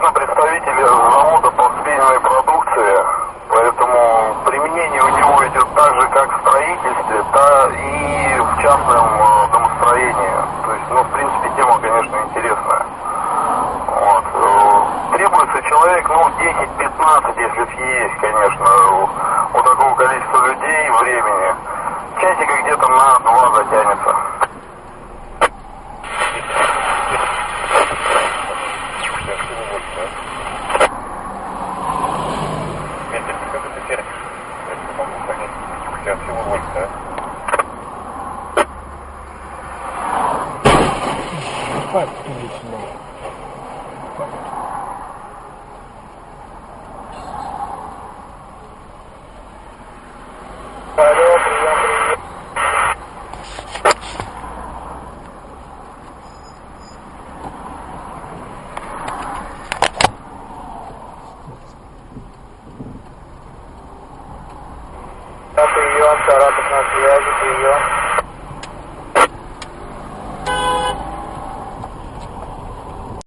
конкретно представитель завода по вспененной продукции, поэтому применение у него идет так же, как в строительстве, так и в частном домостроении. То есть, в принципе, тема, конечно, интересная. Вот. Требуется человек, 10-15, если есть, конечно, у такого количества людей времени. Часика где-то на 2 затянется. Алло, прием. Прием, Саратов на связи, прием.